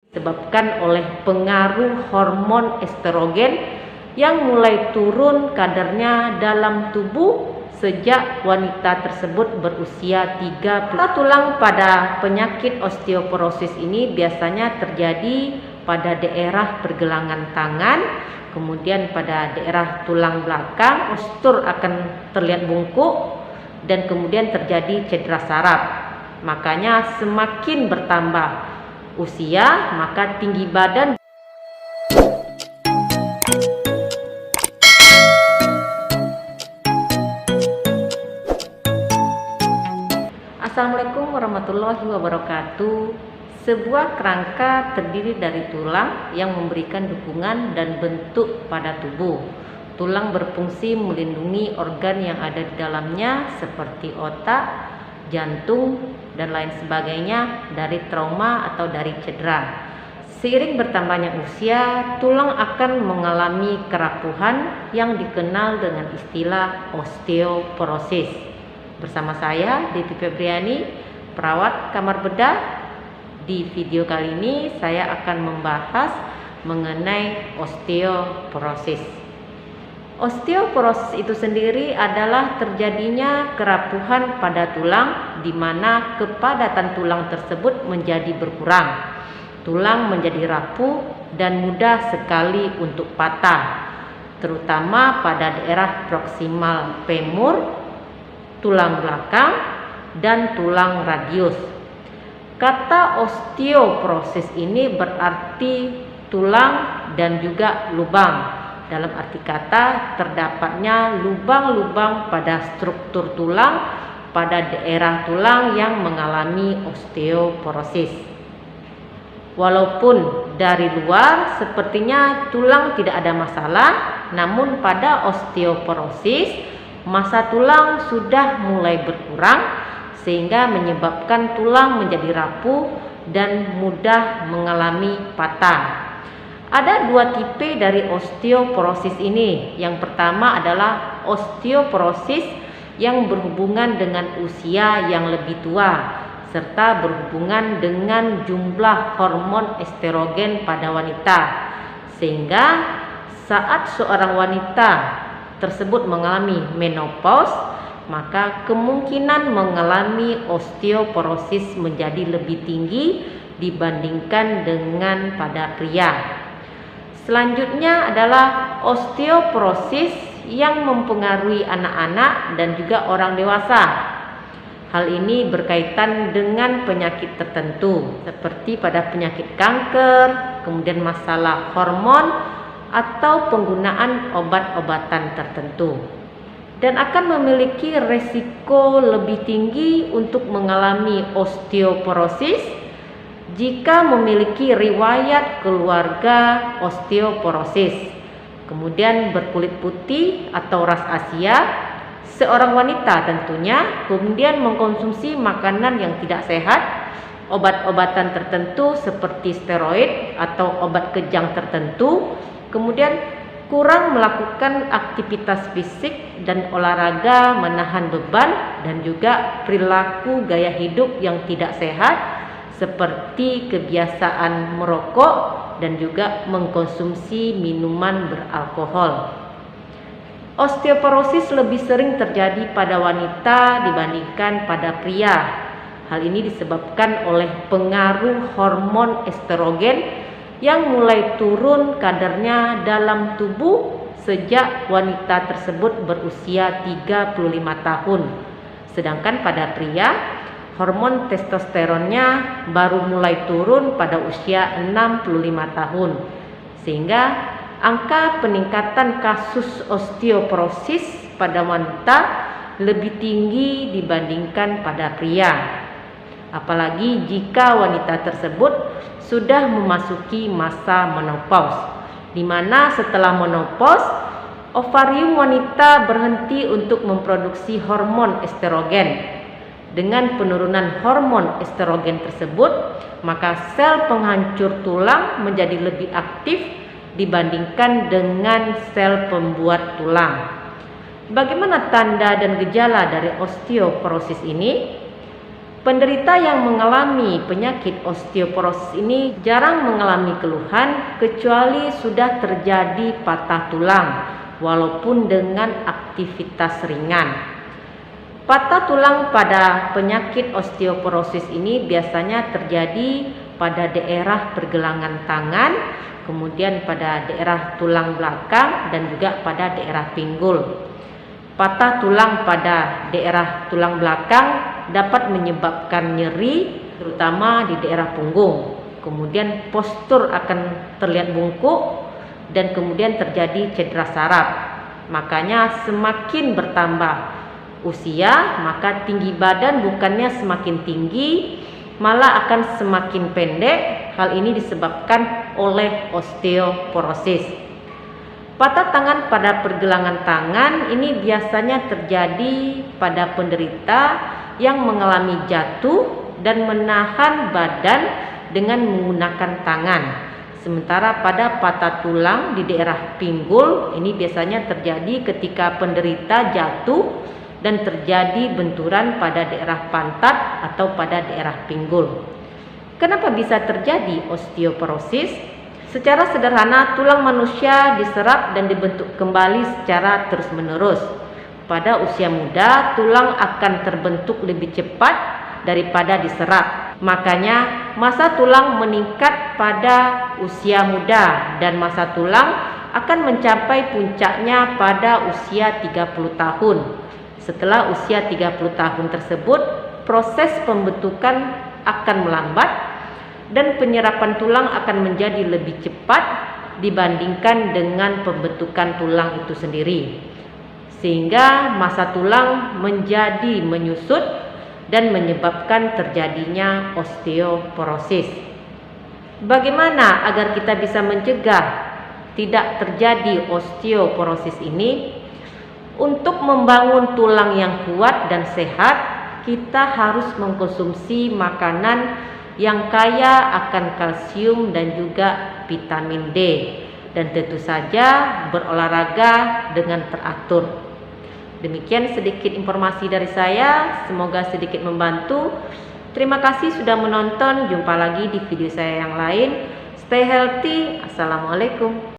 disebabkan oleh pengaruh hormon estrogen yang mulai turun kadarnya dalam tubuh sejak wanita tersebut berusia 30. Tulang pada penyakit osteoporosis ini biasanya terjadi pada daerah pergelangan tangan, kemudian pada daerah tulang belakang, postur akan terlihat bungkuk, dan kemudian terjadi cedera saraf. Makanya semakin bertambah usia, maka tinggi badan. Assalamualaikum warahmatullahi wabarakatuh. Sebuah kerangka terdiri dari tulang yang memberikan dukungan dan bentuk pada tubuh. Tulang berfungsi melindungi organ yang ada di dalamnya seperti otak, jantung, dan lain sebagainya dari trauma atau dari cedera. Seiring bertambahnya usia, tulang akan mengalami kerapuhan yang dikenal dengan istilah osteoporosis. Bersama saya, Diti Febriani, perawat kamar bedah. Di video kali ini saya akan membahas mengenai osteoporosis. Osteoporosis itu sendiri adalah terjadinya kerapuhan pada tulang di mana kepadatan tulang tersebut menjadi berkurang. Tulang menjadi rapuh dan mudah sekali untuk patah, terutama pada daerah proksimal femur, tulang belakang, dan tulang radius. Kata osteoporosis ini berarti tulang dan juga lubang. Dalam arti kata, terdapatnya lubang-lubang pada struktur tulang pada daerah tulang yang mengalami osteoporosis. Walaupun dari luar sepertinya tulang tidak ada masalah, namun pada osteoporosis massa tulang sudah mulai berkurang sehingga menyebabkan tulang menjadi rapuh dan mudah mengalami patah. Ada dua tipe dari osteoporosis ini. Yang pertama adalah osteoporosis yang berhubungan dengan usia yang lebih tua serta berhubungan dengan jumlah hormon estrogen pada wanita, sehingga saat seorang wanita tersebut mengalami menopause, maka kemungkinan mengalami osteoporosis menjadi lebih tinggi dibandingkan dengan pada pria. Selanjutnya adalah osteoporosis yang mempengaruhi anak-anak dan juga orang dewasa. Hal ini berkaitan dengan penyakit tertentu seperti pada penyakit kanker, kemudian masalah hormon atau penggunaan obat-obatan tertentu, dan akan memiliki resiko lebih tinggi untuk mengalami osteoporosis jika memiliki riwayat keluarga osteoporosis, kemudian berkulit putih atau ras Asia, seorang wanita tentunya, kemudian mengkonsumsi makanan yang tidak sehat, obat-obatan tertentu seperti steroid atau obat kejang tertentu, kemudian kurang melakukan aktivitas fisik dan olahraga menahan beban, dan juga perilaku gaya hidup yang tidak sehat seperti kebiasaan merokok dan juga mengkonsumsi minuman beralkohol. Osteoporosis lebih sering terjadi pada wanita dibandingkan pada pria. Hal ini disebabkan oleh pengaruh hormon estrogen yang mulai turun kadarnya dalam tubuh sejak wanita tersebut berusia 35 tahun. Sedangkan pada pria, hormon testosteronnya baru mulai turun pada usia 65 tahun. Sehingga angka peningkatan kasus osteoporosis pada wanita lebih tinggi dibandingkan pada pria. Apalagi jika wanita tersebut sudah memasuki masa menopause, di mana setelah menopause, ovarium wanita berhenti untuk memproduksi hormon estrogen. Dengan penurunan hormon estrogen tersebut, maka sel penghancur tulang menjadi lebih aktif dibandingkan dengan sel pembuat tulang. Bagaimana tanda dan gejala dari osteoporosis ini? Penderita yang mengalami penyakit osteoporosis ini jarang mengalami keluhan kecuali sudah terjadi patah tulang, walaupun dengan aktivitas ringan. Patah tulang pada penyakit osteoporosis ini biasanya terjadi pada daerah pergelangan tangan, kemudian pada daerah tulang belakang, dan juga pada daerah pinggul. Patah tulang pada daerah tulang belakang dapat menyebabkan nyeri, terutama di daerah punggung. Kemudian postur akan terlihat bungkuk dan kemudian terjadi cedera saraf. Makanya semakin bertambah usia, maka tinggi badan bukannya semakin tinggi, malah akan semakin pendek. Hal ini disebabkan oleh osteoporosis. Patah tangan pada pergelangan tangan ini biasanya terjadi pada penderita yang mengalami jatuh dan menahan badan dengan menggunakan tangan. Sementara pada patah tulang di daerah pinggul ini biasanya terjadi ketika penderita jatuh dan terjadi benturan pada daerah pantat atau pada daerah pinggul. Kenapa bisa terjadi osteoporosis? Secara sederhana, tulang manusia diserap dan dibentuk kembali secara terus-menerus. Pada usia muda, tulang akan terbentuk lebih cepat daripada diserap. Makanya, massa tulang meningkat pada usia muda dan massa tulang akan mencapai puncaknya pada usia 30 tahun. Setelah usia 30 tahun tersebut, proses pembentukan akan melambat dan penyerapan tulang akan menjadi lebih cepat dibandingkan dengan pembentukan tulang itu sendiri, sehingga massa tulang menjadi menyusut dan menyebabkan terjadinya osteoporosis. Bagaimana agar kita bisa mencegah tidak terjadi osteoporosis ini? Untuk membangun tulang yang kuat dan sehat, kita harus mengkonsumsi makanan yang kaya akan kalsium dan juga vitamin D, dan tentu saja berolahraga dengan teratur. Demikian sedikit informasi dari saya, semoga sedikit membantu. Terima kasih sudah menonton, jumpa lagi di video saya yang lain. Stay healthy. Assalamualaikum.